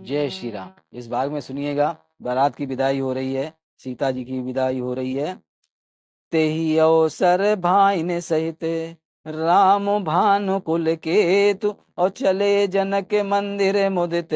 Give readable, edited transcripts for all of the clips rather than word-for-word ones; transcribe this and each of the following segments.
जय श्री राम। इस भाग में सुनिएगा, बारात की विदाई हो रही है, सीता जी की विदाई हो रही है। तेहि अवसर भाइन सहित राम भानु कुल केतु, और चले जनक मंदिर मुदित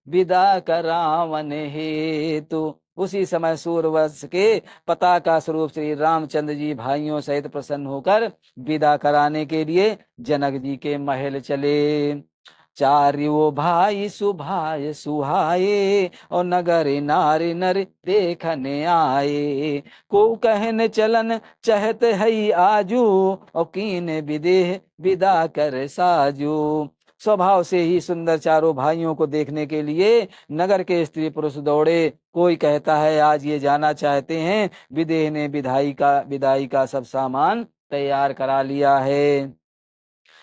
विदा करावन हेतु। उसी समय सूर्यवंश के पताका स्वरूप श्री रामचंद्र जी भाइयों सहित प्रसन्न होकर विदा कराने के लिए जनक जी के महल चले। चारियो भाई सुभाय सुहाए, और नगर नारी नर देखने आए। को कहन चलन चहत है आजू, और कीन विदेह विदा कर साजू। स्वभाव से ही सुंदर चारों भाइयों को देखने के लिए नगर के स्त्री पुरुष दौड़े। कोई कहता है आज ये जाना चाहते हैं। विदेह ने विदाई का सब सामान तैयार करा लिया है।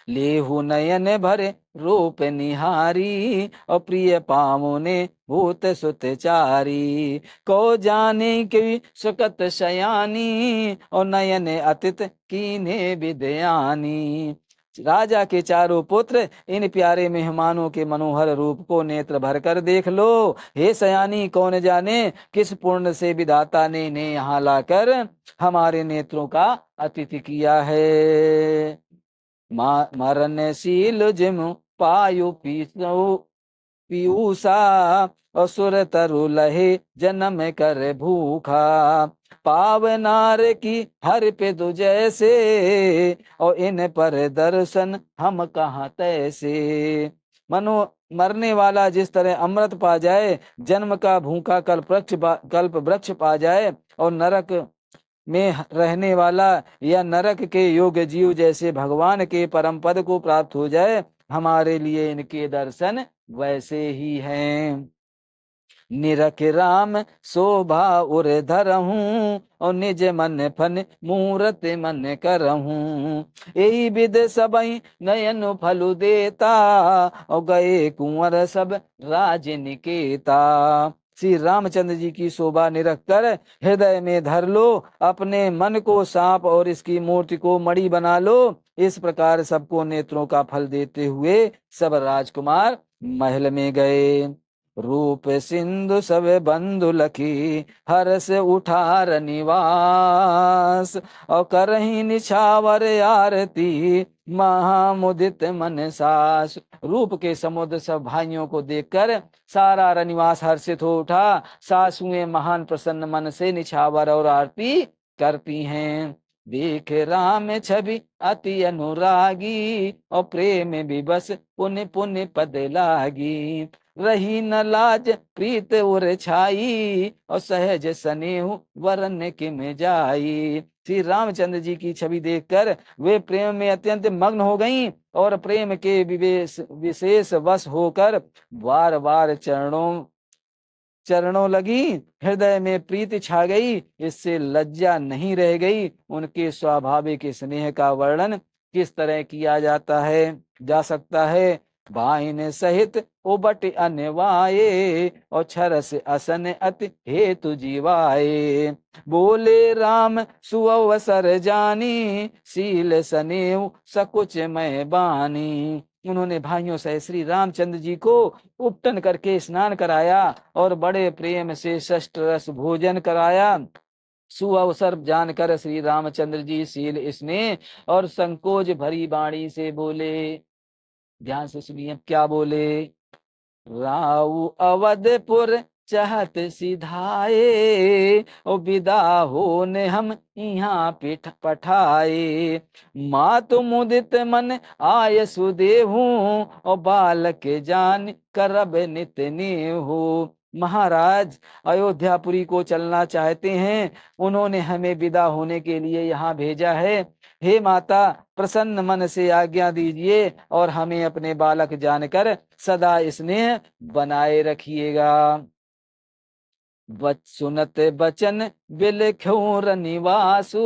लेहु नयन भरे रूप निहारी, और प्रिय पामो ने भूत सुत चारी। को जाने की सुकत शयानी, और नयन अतित कीने विदयानी। राजा के चारों पुत्र इन प्यारे मेहमानों के मनोहर रूप को नेत्र भर कर देख लो। हे सयानी, कौन जाने किस पुण्य से विधाता ने इन्हें यहाँ लाकर हमारे नेत्रों का अतिथि किया है। मरणशील जिम पायु पीयूषा, असुर तरु लहे जन्म कर भूखा। पावनार की हर पे दो जैसे, और इन पर दर्शन हम कहाँ तैसे। मनो मरने वाला जिस तरह अमृत पा जाए, जन्म का भूखा कल्प वृक्ष पा जाए, और नरक में रहने वाला या नरक के योग्य जीव जैसे भगवान के परम पद को प्राप्त हो जाए, हमारे लिए इनके दर्शन वैसे ही हैं। निरख राम शोभा उर धरहूं, और निज मन फन मूरत मन करहूं। यही विद सबई नयन फलु देता, और गए कुंवर सब राज निकेता। श्री रामचंद्र जी की शोभा निरख कर हृदय में धर लो। अपने मन को सांप और इसकी मूर्ति को मणि बना लो। इस प्रकार सबको नेत्रों का फल देते हुए सब राजकुमार महल में गए। रूप सिंधु सब बंधु लखी, हर्ष उठार निवास। और करही निछावर आरती, महामुदित मन सास। रूप के समुद्र सब भाइयों को देखकर सारा रनिवास हर्षित हो उठा। सासुएं महान प्रसन्न मन से निछावर और आरती करती हैं। देख राम छवि अति अनुरागी, और प्रेम विवश पुण्य पुण्य पद लागी। रही न लाज प्रीत उर छाई, और सहज स्नेह वरन किम जाई। श्री रामचंद्र जी की छवि देखकर वे प्रेम में अत्यंत मग्न हो गईं, और प्रेम के विशेष वश होकर बार बार चरणों लगी। हृदय में प्रीति छा गई, इससे लज्जा नहीं रह गई। उनके स्वाभाविक स्नेह का वर्णन किस तरह किया जा सकता है। भाइन सहित उबट अनवाये, और छरस असन अति हेतु जीवाए। बोले राम सुअवसर जानी, शील सनेव सकुच मैं बानी। उन्होंने भाइयों से श्री रामचंद्र जी को उपटन करके स्नान कराया, और बड़े प्रेम से षष्ठ रस भोजन कराया। सुअवसर जानकर श्री रामचंद्र जी शील स्नेह और संकोच भरी वाणी से बोले। ध्यान से सुनिए क्या बोले। राउ अवधपुर चहत सिधाए, ओ विदा हो ने हम यहाँ पठाए। मातु मुदित मन आय सुदेहू, और बालक जान करब नित नेहू। महाराज अयोध्यापुरी को चलना चाहते हैं, उन्होंने हमें विदा होने के लिए यहाँ भेजा है। हे माता, प्रसन्न मन से आज्ञा दीजिए, और हमें अपने बालक जानकर सदा स्नेह बनाए रखिएगा। सुनत बचन बिलखोर निवासु,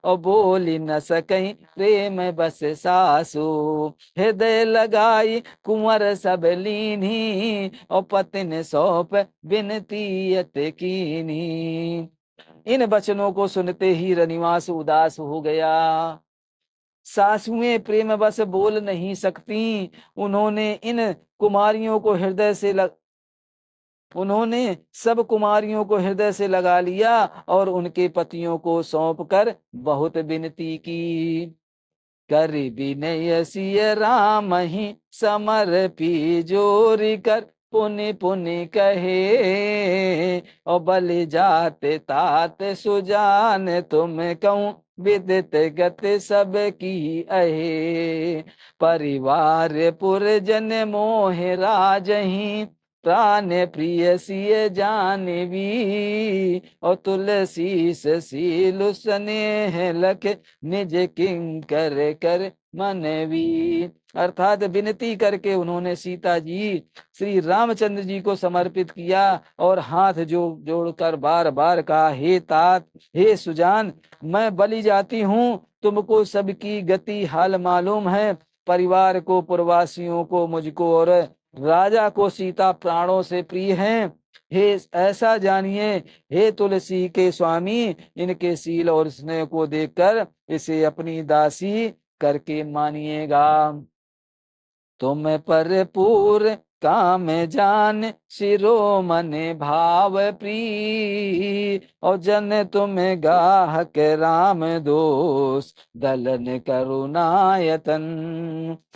और बोली न सकई प्रेम बस सासु। हृदय लगाई कुंवर सब लीनी, और पतिन सौंप बिनती अत कीनी। इन वचनों को सुनते ही रनिवास उदास हो गया। सासुएं प्रेम बस बोल नहीं सकती। उन्होंने इन कुमारियों को हृदय से उन्होंने सब कुमारियों को हृदय से लगा लिया और उनके पतियों को सौंप कर बहुत विनती की। कर विनय सिय राम ही समर्पी जोरी कर, पुनि पुनि कहे और बलि जाते तात सुजान, तुम कहूँ विदित गत सब की अहे। परिवार पुरजन मोह राजही, प्राण प्रिय सिय जानवी और तुलसी सीलु स्नेह लख, निज किंकर कर मनवी। अर्थात विनती करके उन्होंने सीता जी श्री रामचंद्र जी को समर्पित किया और हाथ जोड़कर बार बार कहा, हे तात, हे सुजान, मैं बलि जाती हूँ, तुमको सबकी गति हाल मालूम है। परिवार को, पुरवासियों को, मुझको और राजा को सीता प्राणों से प्रिय हैं। हे ऐसा जानिए, हे तुलसी के स्वामी, इनके शील और स्नेह को देखकर इसे अपनी दासी करके मानिएगा। तुम पर पूर काम जान, शिरो मन भाव प्री और जन तुम गाहक राम दोष, दलन करुणायतन।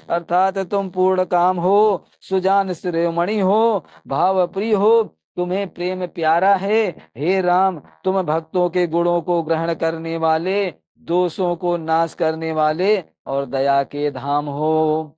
अर्थात तुम पूर्ण काम हो, सुजान शिरोमणि हो, भाव प्रिय हो, तुम्हें प्रेम प्यारा है। हे राम, तुम भक्तों के गुणों को ग्रहण करने वाले, दोषों को नाश करने वाले और दया के धाम हो।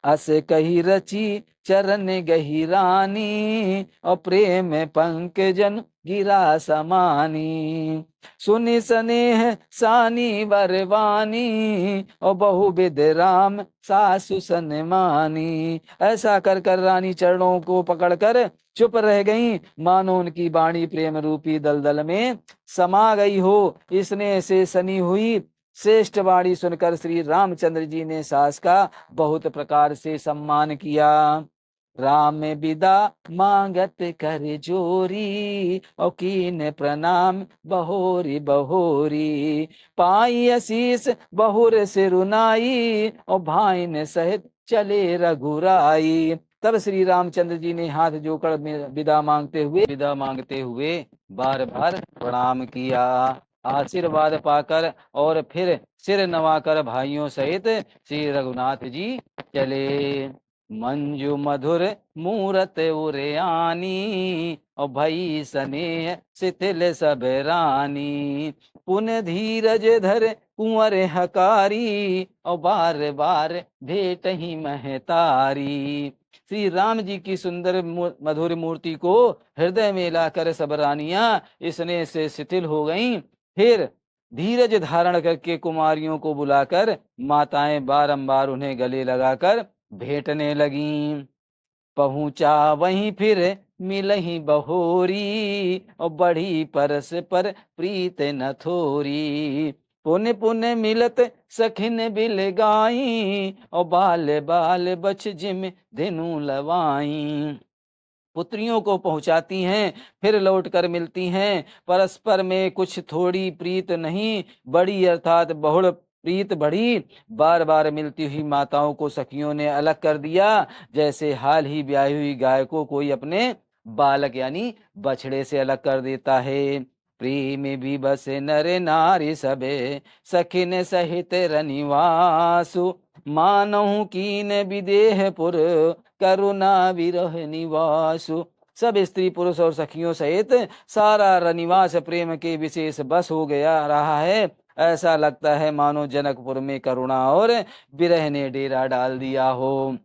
अस कही रची चरण गही रानी और प्रेम पंकजन गिरा समानी, सुनि स्नेह सानी बरवानी और बहुविध राम सासु सनमानी। ऐसा कर कर रानी चरणों को पकड़कर चुप रह गई, मानो उनकी वाणी प्रेम रूपी दलदल में समा गई हो। इसने से सनी हुई श्रेष्ठ वाणी सुनकर श्री रामचंद्र जी ने सास का बहुत प्रकार से सम्मान किया। राम विदा मांगत कर जोरी और कीन प्रणाम बहोरी बहोरी, पाई आशीष बहुर सिरुनाई और भाईन सहित चले रघुराई। तब श्री रामचंद्र जी ने हाथ जोड़कर विदा मांगते हुए बार बार प्रणाम किया, आशीर्वाद पाकर और फिर सिर नवाकर भाइयों सहित श्री रघुनाथ जी चले। मंजू मधुर मूरत उरयानी और भई स्नेह शिथिल सब रानी, पुन धीरज धर कुंवर हकारी और बार बार भेट ही महतारी। श्री राम जी की सुंदर मधुर मूर्ति को हृदय में लाकर सब रानियां स्नेह से शिथिल हो गईं। फिर धीरज धारण करके कुमारियों को बुलाकर माताएं बारंबार उन्हें गले लगाकर भेंटने लगीं। पहुंचा वहीं फिर मिलही बहोरी और बढ़ी परस पर प्रीत न थोरी, पुण्य पुण्य मिलत सखिन बिल गाई और बाल बाल बछ जिम धेनु लवाई। पुत्रियों को पहुंचाती हैं, फिर लौट कर मिलती हैं, परस्पर में कुछ थोड़ी प्रीत नहीं बड़ी अर्थात बहुड़ प्रीत बढ़ी। बार बार मिलती हुई माताओं को सखियों ने अलग कर दिया, जैसे हाल ही ब्याही हुई गाय को कोई अपने बालक यानी बछड़े से अलग कर देता है। प्रेम भी बस नर नारी सबे, सखिन सहित रनिवासु, मानहु कीन विदेहपुर, करुणा विरह निवासु। सब स्त्री पुरुष और सखियों सहित सारा रनिवास प्रेम के विशेष बस हो गया रहा है। ऐसा लगता है मानो जनकपुर में करुणा और विरह ने डेरा डाल दिया हो।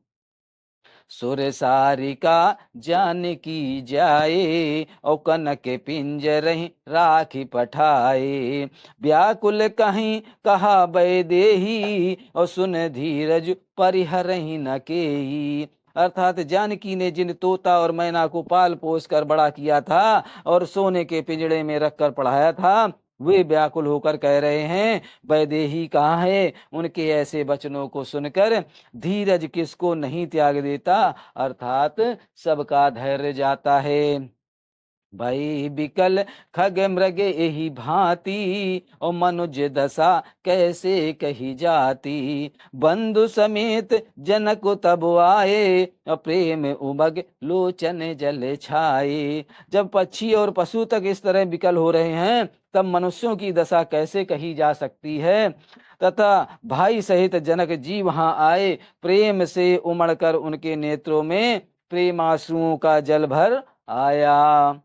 सुर सारिका जानकी जाए और कनक पिंजर राखी पठाए, व्याकुल कहीं कहा बैदेही और सुन धीरज परिहरहि न केही। अर्थात जानकी ने जिन तोता और मैना को पाल पोस कर बड़ा किया था और सोने के पिंजड़े में रखकर पढ़ाया था, वे व्याकुल होकर कह रहे हैं, वैदेही कहाँ है। उनके ऐसे वचनों को सुनकर धीरज किसको नहीं त्याग देता, अर्थात सबका धैर्य जाता है। भई बिकल खग मृग एहि भांति, और मनुज दशा कैसे कही जाती। बंधु समेत जनक तब आए, और प्रेम उमग लोचन जल छाए। जब पक्षी और पशु तक इस तरह विकल हो रहे हैं, तब मनुष्यों की दशा कैसे कही जा सकती है। तथा भाई सहित जनक जी वहां आए, प्रेम से उमड़कर उनके नेत्रों में प्रेमाश्रुओं का जल भर आया।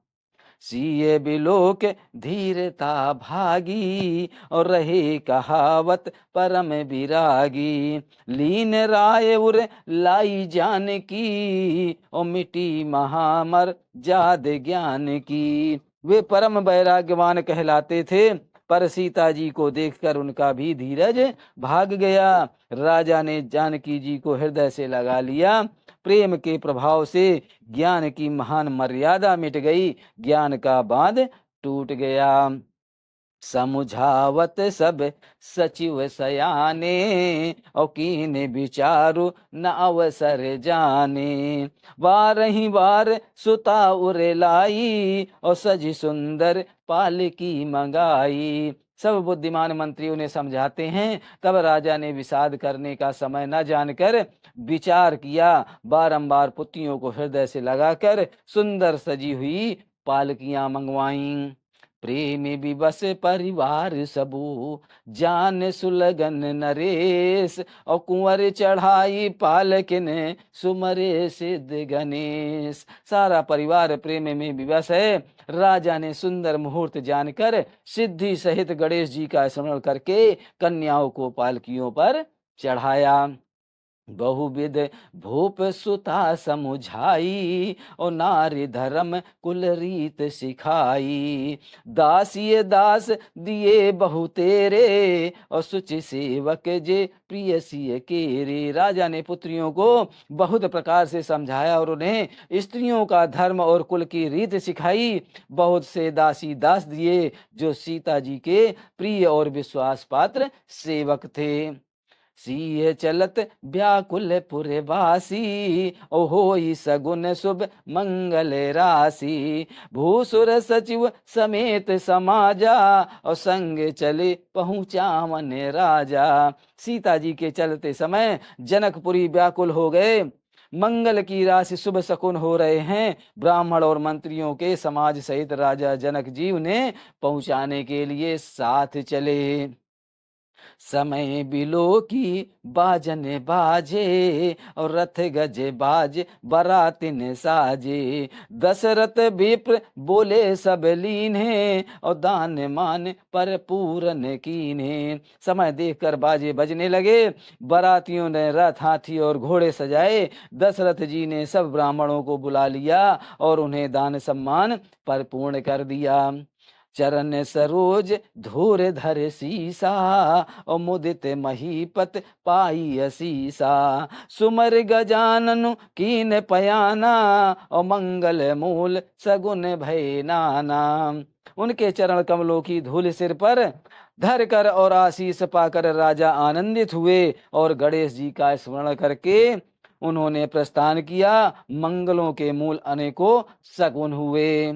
सिए बिलोक धीरता भागी, और रहे कहावत परम विरागी। लीन राय उर लाई जान की, और मिटी महामर जाद ज्ञान की। वे परम वैराग्यवान कहलाते थे, पर सीता जी को देखकर उनका भी धीरज भाग गया। राजा ने जानकी जी को हृदय से लगा लिया। प्रेम के प्रभाव से ज्ञान की महान मर्यादा मिट गई, ज्ञान का बांध टूट गया। समुझावत सब सचिव सयाने, और कीन विचारु न अवसर जाने। वारही वार सुता उरे लाई, और सजी सुंदर पालकी मंगाई। सब बुद्धिमान मंत्री उन्हें समझाते हैं, तब राजा ने विषाद करने का समय न जानकर विचार किया। बारंबार पुत्रियों को हृदय से लगाकर सुंदर सजी हुई पालकियां मंगवाईं। प्रेम विवश परिवार सबू, जान सुलगन नरेश, और कुंवर चढ़ाई पालकिन सुमरे सिद्ध गणेश। सारा परिवार प्रेम में विवश है। राजा ने सुंदर मुहूर्त जानकर सिद्धि सहित गणेश जी का स्मरण करके कन्याओं को पालकियों पर चढ़ाया। बहुविध भूप सुता समुझाई, और नारी धर्म कुल रीत सिखाई। दासिय दास दिए बहु तेरे, और सुचि सेवक जे प्रिय सिय केरे। राजा ने पुत्रियों को बहुत प्रकार से समझाया और उन्हें स्त्रियों का धर्म और कुल की रीत सिखाई। बहुत से दासी दास दिए जो सीता जी के प्रिय और विश्वास पात्र सेवक थे। सिय चलत व्याकुल पुरवासी, ओ होई सगुन शुभ मंगल राशि। भूसुर सचिव समेत समाजा, और संग चले पहुंचा मन राजा। सीता जी के चलते समय जनकपुरी व्याकुल हो गए। मंगल की राशि शुभ शकुन हो रहे हैं। ब्राह्मण और मंत्रियों के समाज सहित राजा जनक जी उन्हें पहुंचाने के लिए साथ चले। समय बिलो की बाजन बाजे, और रथ गज बाज बरातिन साजे। दशरथ विप्र बोले सब लीन्हे, और दान मान पर पूरन कीन्हे। समय देखकर बाजे बजने लगे। बरातियों ने रथ हाथी और घोड़े सजाए। दशरथ जी ने सब ब्राह्मणों को बुला लिया और उन्हें दान सम्मान पर पूर्ण कर दिया। चरण सरोज धूर धर सीसा, और मुदित महीपत पाई असीसा। सुमर गजाननु कीन पयाना, और मंगल मूल सगुन भय नाना। उनके चरण कमलों की धूल सिर पर धर कर और आशीष पाकर राजा आनंदित हुए, और गणेश जी का स्मरण करके उन्होंने प्रस्थान किया। मंगलों के मूल अनेकों सगुन हुए।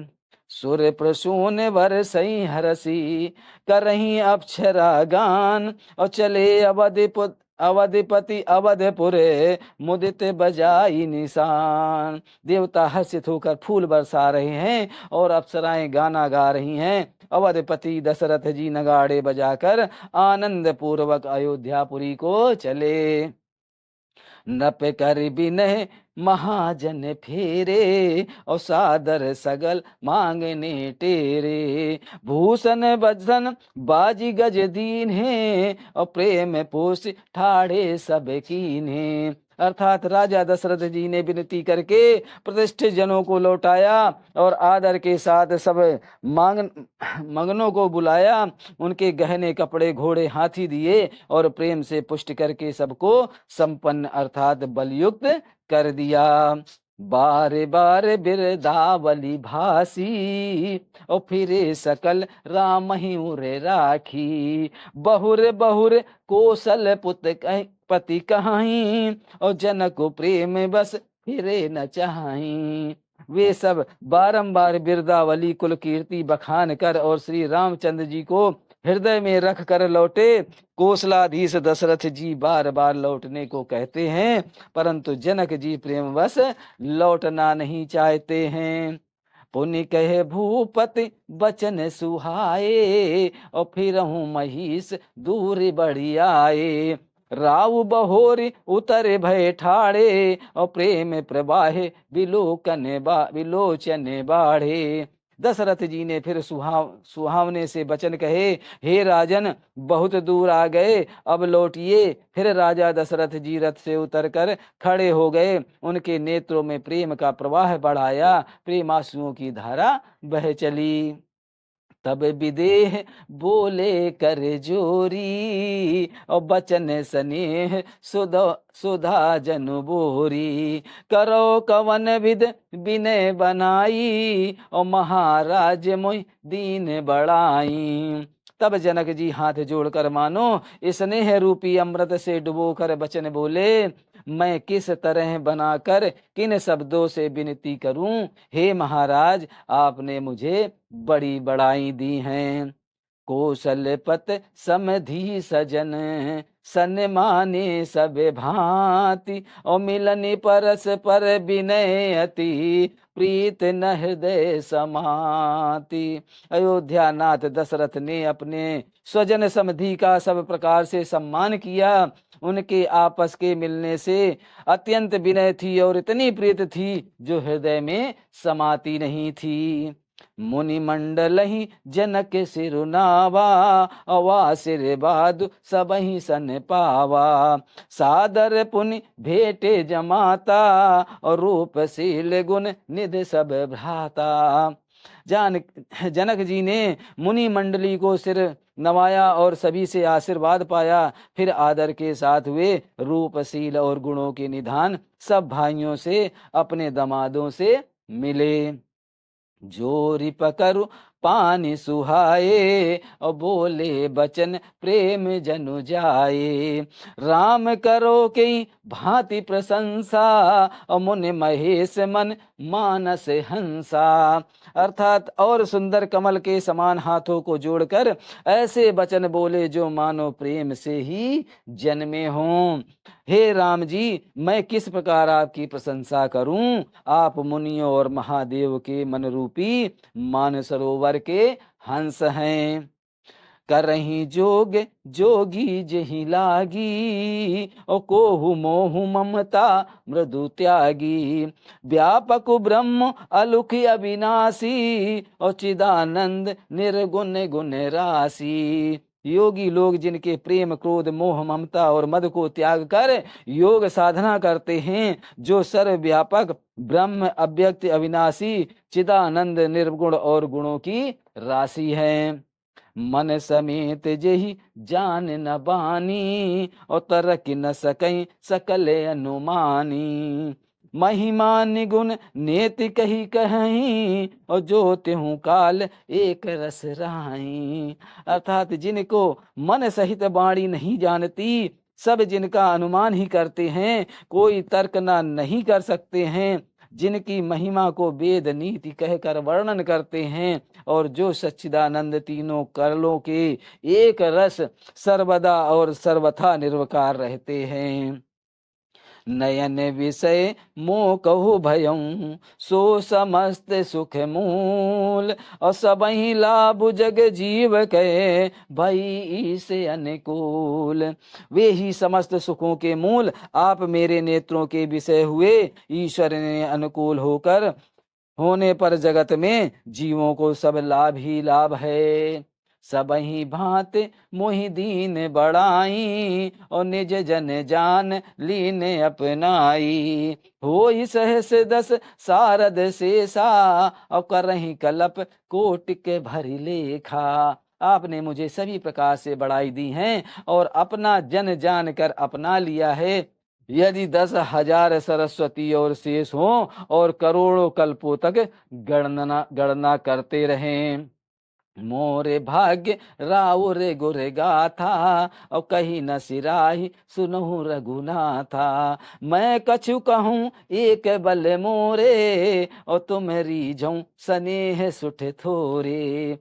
सुर प्रसून वर सई हरसी, करही अप्सरा गान। और चले अवधिपति अवधपुरे, मुदित बजाई निशान। देवता हर्षित होकर फूल बरसा रहे हैं और अप्सराएं गाना गा रही हैं। अवधपति दशरथ जी नगाड़े बजाकर आनंद पूर्वक अयोध्यापुरी को चले। नप कर बिनह महाजन फेरे, और सादर सगल मांगने टेरे। भूषण बजन बाजी गज दीन है, और प्रेम पोष ठाड़े सब कीन्हे। अर्थात राजा दशरथ जी ने विनती करके प्रतिष्ठित जनों को लौटाया और आदर के साथ सब मंगनों को बुलाया। उनके गहने कपड़े घोड़े हाथी दिए और प्रेम से पुष्ट करके सबको संपन्न अर्थात बलयुक्त कर दिया। बार बार बिरदावली भासी, और फिरे सकल राम ही उरे राखी। बहुर बहुर कोसल पति कहाई, और जनक प्रेम बस फिरे न चाही। वे सब बारंबार बिरदावली कुल कीर्ति बखान कर और श्री रामचंद्र जी को हृदय में रख कर लौटे। कोसलाधीश दशरथ जी बार बार लौटने को कहते हैं, परंतु जनक जी प्रेमवश लौटना नहीं चाहते हैं। पुनि कहे भूपति बचन सुहाए, और फिर हूँ महिष दूर बढ़ी आए। राव बहोरी उतरे भय ठाड़े, और प्रेम प्रवाहे विलोचन बाढ़े। दशरथ जी ने फिर सुहावने से वचन कहे, हे राजन, बहुत दूर आ गए, अब लौटिए। फिर राजा दशरथ जी रथ से उतरकर खड़े हो गए। उनके नेत्रों में प्रेम का प्रवाह बढ़ाया, प्रेमांसुओं की धारा बह चली। तब विदेह बोले कर जोरी, और बचन स्नेह सुधा जनु बोरी। करो कवन विद विनय बनाई, और महाराज मोहि दीन बढ़ाई। तब जनक जी हाथ जोड़कर मानो स्नेह रूपी अमृत से डुबोकर बचन बोले, मैं किस तरह बनाकर किन शब्दों से विनती करूं। हे महाराज, आपने मुझे बड़ी बड़ाई दी हैं। कौशलपत समधि सजन, सन्माने सब भांति। और मिलन परस पर विनय अति, प्रीत न हृदय समाति। अयोध्या नाथ दशरथ ने अपने स्वजन समधि का सब प्रकार से सम्मान किया। उनके आपस के मिलने से अत्यंत विनय थी और इतनी प्रीत थी जो हृदय में समाती नहीं थी। मुनि मंडल ही जनक सिरुनावा, अवा सिर बादु सबहि सन पावा। सादर पुनि भेटे जमाता, और रूपशील गुण निधि सब भ्राता। जनक जी ने मुनि मंडली को सिर नवाया और सभी से आशीर्वाद पाया। फिर आदर के साथ वे रूपशील और गुणों के निधान सब भाइयों से, अपने दमादों से मिले। जोरी पकरु पानी सुहाए, और बोले बचन प्रेम जनु जाए। राम करो के भांति प्रशंसा, और मुनि महेश मन मानस हंसा। अर्थात और सुंदर कमल के समान हाथों को जोड़कर ऐसे वचन बोले जो मानो प्रेम से ही जन्मे हों। हे राम जी, मैं किस प्रकार आपकी प्रशंसा करूं। आप मुनियों और महादेव के मन रूपी मानसरोवर के हंस हैं। करही जोग जोगी जही लागी, और कोहु मोहु ममता मृदु त्यागी। व्यापक ब्रह्म अलुख अविनाशी, और चिदानंद निर्गुण गुण राशि। योगी लोग जिनके प्रेम क्रोध मोह ममता और मद को त्याग कर योग साधना करते हैं, जो सर्वव्यापक ब्रह्म अव्यक्त अविनाशी चिदानंद निर्गुण और गुणों की राशि है। मन समेत जेहि जान न बानी, और तरक न सकई सकल अनुमानी। महिमा निगुण नेति कही कहीं, और जो त्यों काल एक रस राई। अर्थात जिनको मन सहित वाणी नहीं जानती, सब जिनका अनुमान ही करते हैं, कोई तर्क ना नहीं कर सकते हैं, जिनकी महिमा को वेद नीति कहकर वर्णन करते हैं, और जो सच्चिदानंद तीनों करलों के एक रस सर्वदा और सर्वथा निर्विकार रहते हैं। नयन विषय मोह कहु भयं, सो समस्त सुख मूल। और सबहि लाभ जग जीव के, भई से अनुकूल। वे ही समस्त सुखों के मूल आप मेरे नेत्रों के विषय हुए। ईश्वर ने अनुकूल होने पर जगत में जीवों को सब लाभ ही लाभ है। सबहि भांत मोहि दीन बढ़ाई, और निज जन जान लीन अपनाई। होई सहस दस सारद शेषा, और करहि कलप कोटिक भरि लेखा। आपने मुझे सभी प्रकार से बढ़ाई दी हैं और अपना जन जान कर अपना लिया है। यदि 10,000 सरस्वती और शेष हों और करोड़ों कल्पों तक गणना करते रहें, मोरे भाग्य राव रे गुर गाथा, और कहीं न सिराही सुनहु रघुनाथा। मैं कछु कहूँ एक बल मोरे, और तुम रीझऊँ सनेह सुठ थोरे।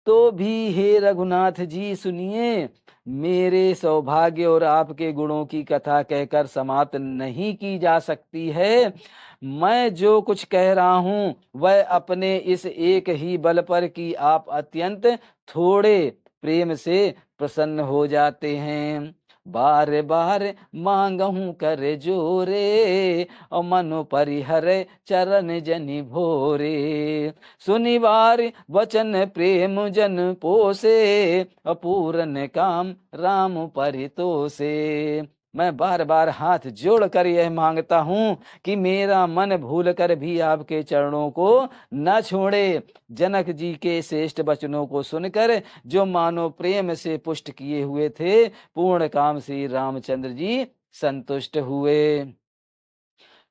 तो भी हे रघुनाथ जी सुनिए, मेरे सौभाग्य और आपके गुणों की कथा कहकर समाप्त नहीं की जा सकती है। मैं जो कुछ कह रहा हूं वह अपने इस एक ही बल पर कि आप अत्यंत थोड़े प्रेम से प्रसन्न हो जाते हैं। बार बार मांगहूं कर जोरे, और मनु परिहर चरण जनि भोरे। सुनिवार वचन प्रेम जन पोसे, अपूरन काम राम परितोषे। मैं बार बार हाथ जोड़कर यह मांगता हूं कि मेरा मन भूल कर भी आपके चरणों को न छोड़े। जनक जी के श्रेष्ठ वचनों को सुनकर जो मानो प्रेम से पुष्ट किए हुए थे, पूर्ण काम श्री रामचंद्र जी संतुष्ट हुए।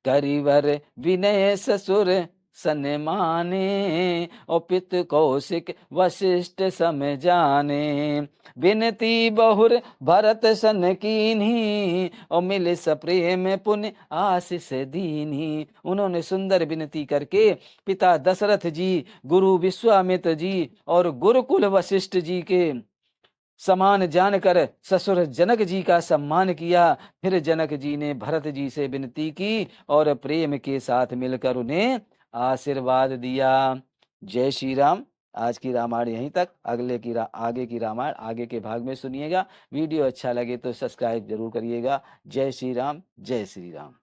करिवर विनय ससुर सन्माने, और पित कौशिक वशिष्ठ सम जाने। विनती बहुर भरत सन कीन्ही, और मिले सप्रेम पुण्य आशीष दीन्ही। उन्होंने सुंदर विनती करके पिता दशरथ जी, गुरु विश्वामित्र जी और गुरुकुल वशिष्ठ जी के समान जानकर ससुर जनक जी का सम्मान किया। फिर जनक जी ने भरत जी से विनती की और प्रेम के साथ मिलकर उन्हें आशीर्वाद दिया। जय श्री राम। आज की रामायण यहीं तक। आगे की रामायण आगे के भाग में सुनिएगा। वीडियो अच्छा लगे तो सब्सक्राइब जरूर करिएगा। जय श्री राम, जय श्री राम।